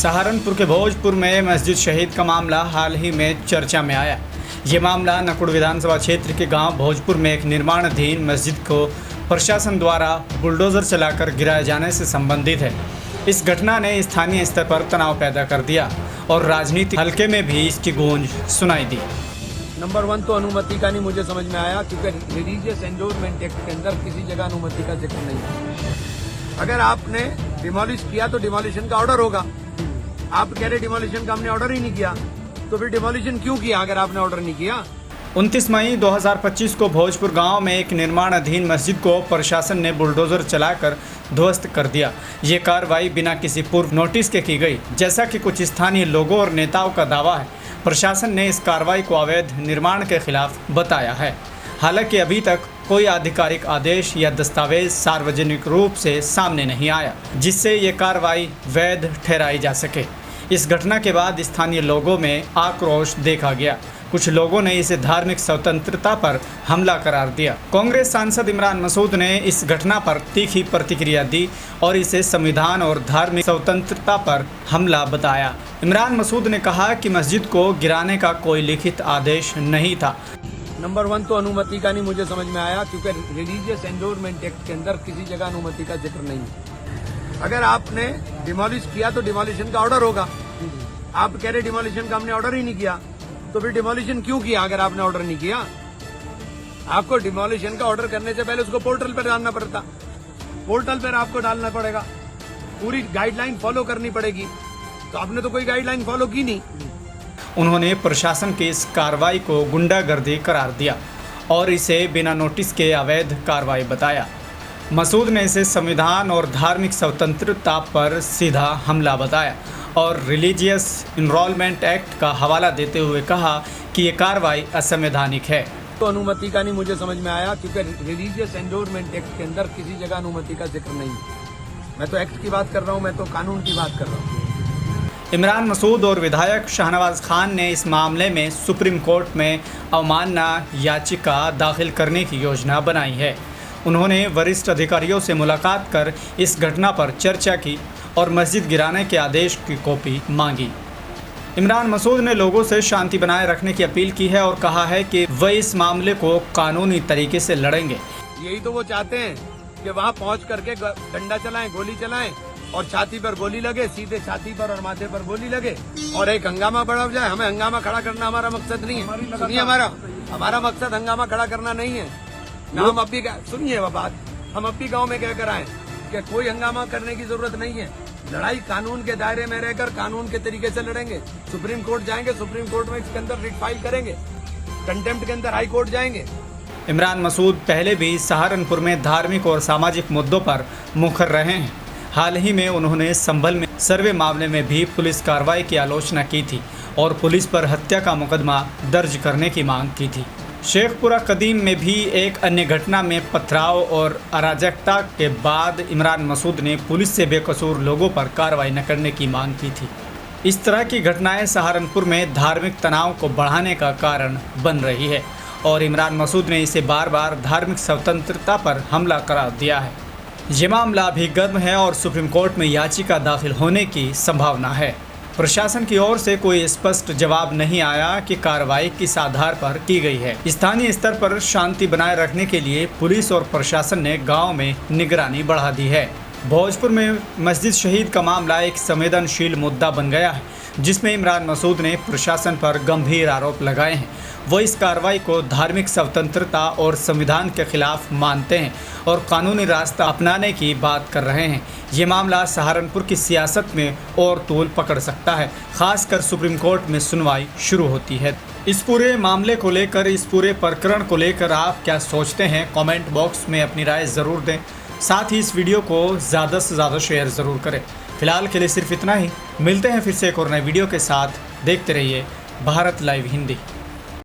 सहारनपुर के भोजपुर में मस्जिद शहीद का मामला हाल ही में चर्चा में आया। ये मामला नकुड़ विधानसभा क्षेत्र के गांव भोजपुर में एक निर्माणाधीन मस्जिद को प्रशासन द्वारा बुलडोजर चलाकर गिराए जाने से संबंधित है। इस घटना ने स्थानीय स्तर पर तनाव पैदा कर दिया और राजनीतिक हलके में भी इसकी गूंज सुनाई दी। नंबर 1 तो अनुमति का नहीं मुझे समझ में आया, क्योंकि रिलीजियस एंडोर्समेंट एक्ट के अंदर किसी जगह अनुमति का जिक्र नहीं है। अगर आपने डिमोलिश किया तो डिमोलिशन का ऑर्डर होगा। आप कह रहे डिमोलिशन का हमने ऑर्डर ही नहीं किया, तो फिर डिमोलिशन क्यों किया अगर आपने ऑर्डर नहीं किया? 29 मई 2025 को भोजपुर गांव में एक निर्माणाधीन मस्जिद को प्रशासन ने बुलडोजर चलाकर ध्वस्त कर दिया। ये कार्रवाई बिना किसी पूर्व नोटिस के की गई। जैसा कि कुछ स्थानीय लोगों और नेताओं का दावा है, प्रशासन ने इस कार्रवाई को अवैध निर्माण के खिलाफ बताया है। हालांकि अभी तक कोई आधिकारिक आदेश या दस्तावेज सार्वजनिक रूप से सामने नहीं आया जिससे ये कार्रवाई वैध ठहराई जा सके। इस घटना के बाद स्थानीय लोगों में आक्रोश देखा गया। कुछ लोगों ने इसे धार्मिक स्वतंत्रता पर हमला करार दिया। कांग्रेस सांसद इमरान मसूद ने इस घटना पर तीखी प्रतिक्रिया दी और इसे संविधान और धार्मिक स्वतंत्रता पर हमला बताया। इमरान मसूद ने कहा कि मस्जिद को गिराने का कोई लिखित आदेश नहीं था। नंबर 1 तो अनुमति का नहीं मुझे समझ में आया, क्योंकि रिलीजियस एंडोर्समेंट एक्ट के अंदर किसी जगह अनुमति का जिक्र नहीं है। अगर आपने डिमोलिश किया तो डिमोलिशन का ऑर्डर होगा। आप कह रहे डिमोलिशन का हमने ऑर्डर ही नहीं किया, तो फिर डिमोलिशन क्यों किया अगर आपने ऑर्डर नहीं किया? आपको डिमोलिशन का ऑर्डर करने से पहले उसको पोर्टल पर डालना पड़ता। पोर्टल पर आपको डालना पड़ेगा, पूरी गाइडलाइन फॉलो करनी पड़ेगी, तो आपने तो कोई गाइडलाइन फॉलो की नहीं। उन्होंने प्रशासन की इस कार्रवाई को गुंडागर्दी करार दिया और इसे बिना नोटिस के अवैध कार्रवाई बताया। मसूद ने इसे संविधान और धार्मिक स्वतंत्रता पर सीधा हमला बताया और रिलीजियस एनरोलमेंट एक्ट का हवाला देते हुए कहा कि ये कार्रवाई असंवैधानिक है। तो अनुमति का नहीं मुझे समझ में आया, क्योंकि रिलीजियस एंडोर्समेंट एक्ट के अंदर किसी जगह अनुमति का जिक्र नहीं है। मैं तो एक्ट की बात कर रहा हूँ, मैं तो कानून की बात कर रहा हूँ। इमरान मसूद और विधायक शाहनवाज खान ने इस मामले में सुप्रीम कोर्ट में अवमानना याचिका दाखिल करने की योजना बनाई है। उन्होंने वरिष्ठ अधिकारियों से मुलाकात कर इस घटना पर चर्चा की और मस्जिद गिराने के आदेश की कॉपी मांगी। इमरान मसूद ने लोगों से शांति बनाए रखने की अपील की है और कहा है कि वह इस मामले को कानूनी तरीके से लड़ेंगे। यही तो वो चाहते हैं कि वहाँ पहुँच करके डंडा चलाएं, गोली चलाएं और छाती पर गोली लगे, सीधे छाती पर और माथे पर गोली लगे और एक हंगामा बढ़ा जाए। हमें हंगामा खड़ा करना हमारा मकसद नहीं है। सुनिए, हमारा मकसद हंगामा खड़ा करना नहीं है ना। हम अभी सुनिए वो बात, हम अभी गांव में कहकर आए कि कोई हंगामा करने की जरूरत नहीं है। लड़ाई कानून के दायरे में रहकर कानून के तरीके से लड़ेंगे। सुप्रीम कोर्ट जाएंगे, सुप्रीम कोर्ट में इसके अंदर रिट फाइल करेंगे, कंटेम्प्ट के अंदर हाई कोर्ट जाएंगे। इमरान मसूद पहले भी सहारनपुर में धार्मिक और सामाजिक मुद्दों पर मुखर रहे हैं। हाल ही में उन्होंने संभल में सर्वे मामले में भी पुलिस कार्रवाई की आलोचना की थी और पुलिस पर हत्या का मुकदमा दर्ज करने की मांग की थी। शेखपुरा कदीम में भी एक अन्य घटना में पथराव और अराजकता के बाद इमरान मसूद ने पुलिस से बेकसूर लोगों पर कार्रवाई न करने की मांग की थी। इस तरह की घटनाएं सहारनपुर में धार्मिक तनाव को बढ़ाने का कारण बन रही है और इमरान मसूद ने इसे बार बार धार्मिक स्वतंत्रता पर हमला करार दिया है। ये मामला अभी गर्म है और सुप्रीम कोर्ट में याचिका दाखिल होने की संभावना है। प्रशासन की ओर से कोई स्पष्ट जवाब नहीं आया कि कार्रवाई किस आधार पर की गई है। स्थानीय स्तर पर शांति बनाए रखने के लिए पुलिस और प्रशासन ने गांव में निगरानी बढ़ा दी है। भोजपुर में मस्जिद शहीद का मामला एक संवेदनशील मुद्दा बन गया है, जिसमें इमरान मसूद ने प्रशासन पर गंभीर आरोप लगाए हैं। वो इस कार्रवाई को धार्मिक स्वतंत्रता और संविधान के खिलाफ मानते हैं और कानूनी रास्ता अपनाने की बात कर रहे हैं। ये मामला सहारनपुर की सियासत में और तूल पकड़ सकता है, खासकर सुप्रीम कोर्ट में सुनवाई शुरू होती है। इस पूरे मामले को लेकर, इस पूरे प्रकरण को लेकर आप क्या सोचते हैं? कमेंट बॉक्स में अपनी राय ज़रूर दें। साथ ही इस वीडियो को ज़्यादा से ज़्यादा शेयर ज़रूर करें। फिलहाल के लिए सिर्फ इतना ही। मिलते हैं फिर से एक और नए वीडियो के साथ। देखते रहिए भारत लाइव हिंदी।